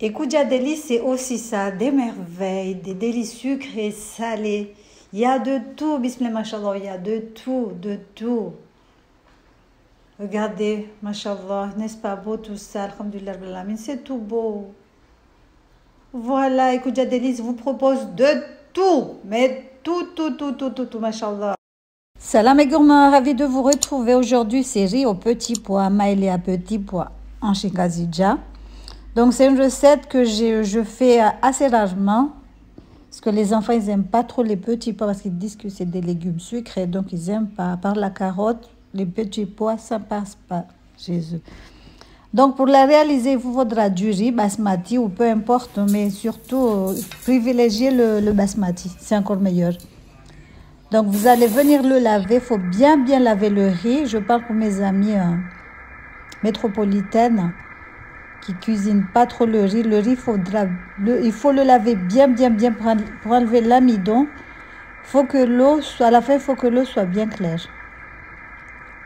Et Koudia Délices, c'est aussi ça, des merveilles, des délices sucrées, salées. Il y a de tout, bismillah, mashallah, il y a de tout, de tout. Regardez, mashallah, n'est-ce pas beau tout ça, alhamdulillah, c'est tout beau. Voilà, et Koudia Délices vous propose de tout, mais tout, mashallah. Salam et gourmand, ravi de vous retrouver aujourd'hui. C'est riz aux petits pois, maïlé à petits pois en chingazidja. Donc c'est une recette que je fais assez rarement. Parce que les enfants, ils n'aiment pas trop les petits pois parce qu'ils disent que c'est des légumes sucrés. Donc ils n'aiment pas. À part la carotte, les petits pois, ça ne passe pas chez eux. Donc pour la réaliser, il vous faudra du riz basmati ou peu importe. Mais surtout, privilégiez le basmati. C'est encore meilleur. Donc vous allez venir le laver. Il faut bien laver le riz. Je parle pour mes amies métropolitaines qui cuisine pas trop le riz. Le riz, il faut le laver bien pour enlever l'amidon. Faut que l'eau soit, à la fin, il faut que l'eau soit bien claire.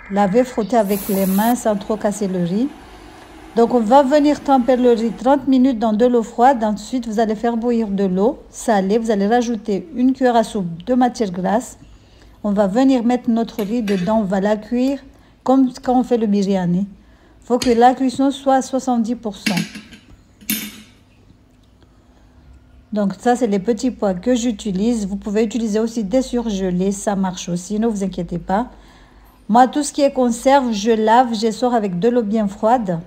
Laver, frotter avec les mains sans trop casser le riz. Donc on va venir tremper le riz 30 minutes dans de l'eau froide. Ensuite, vous allez faire bouillir de l'eau salée. Vous allez rajouter une cuillère à soupe de matière grasse. On va venir mettre notre riz dedans. On va la cuire comme quand on fait le biryani. Il faut que la cuisson soit à 70%. Donc ça, c'est les petits pois que j'utilise. Vous pouvez utiliser aussi des surgelés, ça marche aussi, ne vous inquiétez pas. Moi, tout ce qui est conserve, je lave, je sors avec de l'eau bien froide.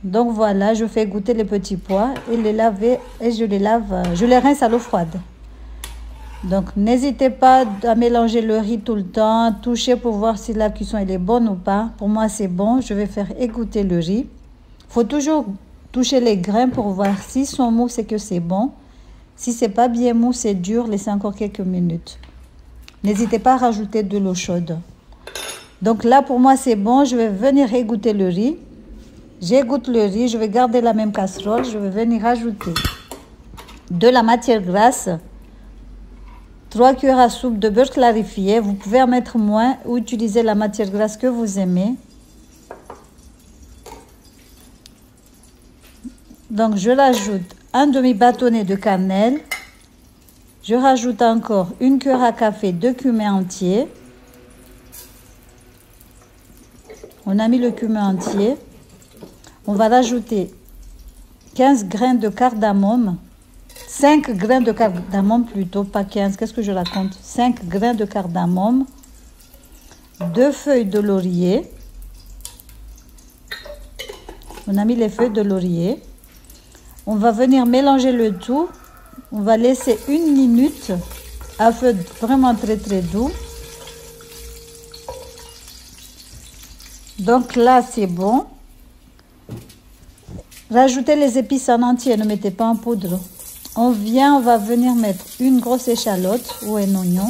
Donc voilà, je fais goûter les petits pois et je les rince à l'eau froide. Donc n'hésitez pas à mélanger le riz tout le temps, toucher pour voir si la cuisson elle est bonne ou pas. Pour moi c'est bon, je vais faire égoutter le riz. Il faut toujours toucher les grains pour voir s'ils sont mous, c'est que c'est bon. Si c'est pas bien mou, c'est dur, laissez encore quelques minutes. N'hésitez pas à rajouter de l'eau chaude. Donc là pour moi c'est bon, je vais venir égoutter le riz. J'égoutte le riz, je vais garder la même casserole, je vais venir ajouter de la matière grasse. 3 cuillères à soupe de beurre clarifié. Vous pouvez en mettre moins ou utiliser la matière grasse que vous aimez. Donc, je rajoute un demi-bâtonnet de cannelle. Je rajoute encore une cuillère à café de cumin entier. On a mis le cumin entier. On va rajouter 15 grains de cardamome. 5 grains de cardamome plutôt, pas 15, qu'est-ce que je raconte? 5 grains de cardamome, 2 feuilles de laurier. On a mis les feuilles de laurier. On va venir mélanger le tout. On va laisser 1 minute à feu vraiment très doux. Donc là, c'est bon. Rajoutez les épices en entier, ne mettez pas en poudre. On va venir mettre une grosse échalote ou un oignon.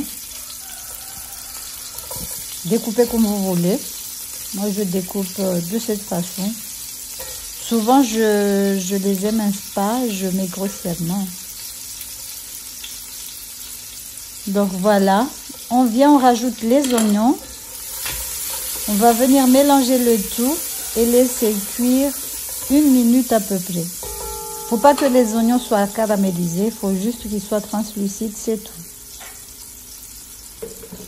Découpez comme vous voulez. Moi, je découpe de cette façon. Souvent, je les émince pas, je mets grossièrement. Donc voilà, on rajoute les oignons. On va venir mélanger le tout et laisser cuire 1 minute à peu près. Faut pas que les oignons soient caramélisés, il faut juste qu'ils soient translucides, c'est tout.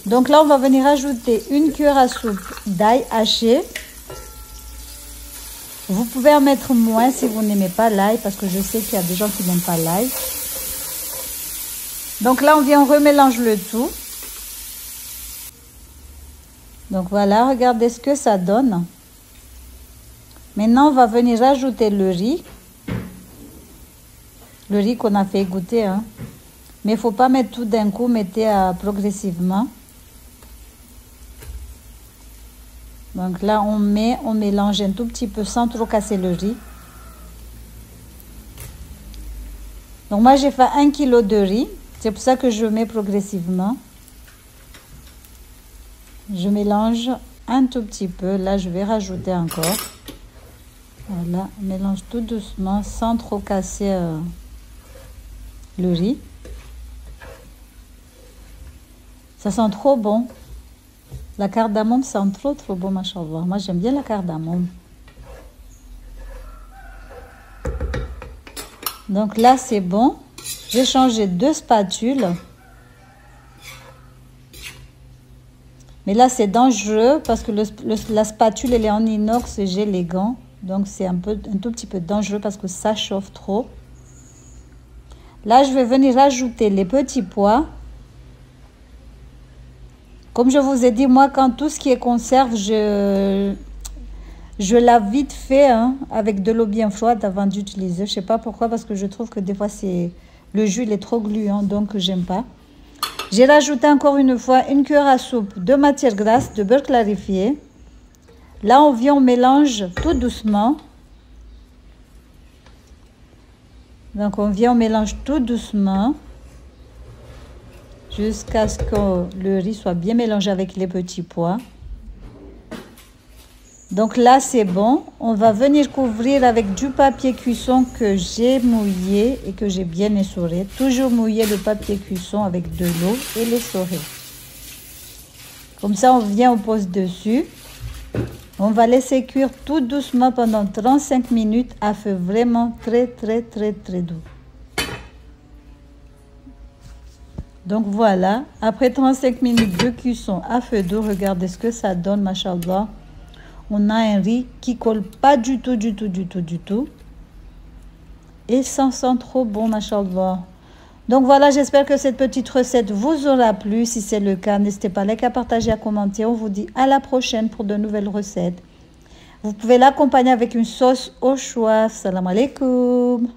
Donc là, on va venir ajouter une cuillère à soupe d'ail haché. Vous pouvez en mettre moins si vous n'aimez pas l'ail, parce que je sais qu'il y a des gens qui n'aiment pas l'ail. Donc là, on remélange le tout. Donc voilà, regardez ce que ça donne. Maintenant, on va venir ajouter le riz. Le riz qu'on a fait égoutter, hein. Mais il ne faut pas mettre tout d'un coup, mettez progressivement. Donc là, on mélange un tout petit peu sans trop casser le riz. Donc moi, j'ai fait 1 kg de riz. C'est pour ça que je mets progressivement. Je mélange un tout petit peu. Là, je vais rajouter encore. Voilà, on mélange tout doucement sans trop casser le riz. Ça sent trop bon. La cardamome sent trop bon, machallah. Moi, j'aime bien la cardamome. Donc là, c'est bon. J'ai changé 2 spatules. Mais là, c'est dangereux parce que la spatule, elle est en inox et j'ai les gants. Donc, c'est un tout petit peu dangereux parce que ça chauffe trop. Là, je vais venir ajouter les petits pois. Comme je vous ai dit, moi, quand tout ce qui est conserve, je lave vite fait avec de l'eau bien froide avant d'utiliser. Je ne sais pas pourquoi, parce que je trouve que des fois, le jus il est trop gluant, donc j'aime pas. J'ai rajouté encore une fois une cuillère à soupe de matière grasse, de beurre clarifié. Là, on mélange tout doucement. Donc, on mélange tout doucement jusqu'à ce que le riz soit bien mélangé avec les petits pois. Donc là, c'est bon. On va venir couvrir avec du papier cuisson que j'ai mouillé et que j'ai bien essoré. Toujours mouiller le papier cuisson avec de l'eau et l'essorer. Comme ça, on pose dessus. On va laisser cuire tout doucement pendant 35 minutes à feu vraiment très doux. Donc voilà, après 35 minutes de cuisson à feu doux, regardez ce que ça donne, machallah. On a un riz qui colle pas du tout. Et ça sent trop bon, machallah. Donc voilà, j'espère que cette petite recette vous aura plu. Si c'est le cas, n'hésitez pas à liker, à partager, à commenter. On vous dit à la prochaine pour de nouvelles recettes. Vous pouvez l'accompagner avec une sauce au choix. Salam alaikum.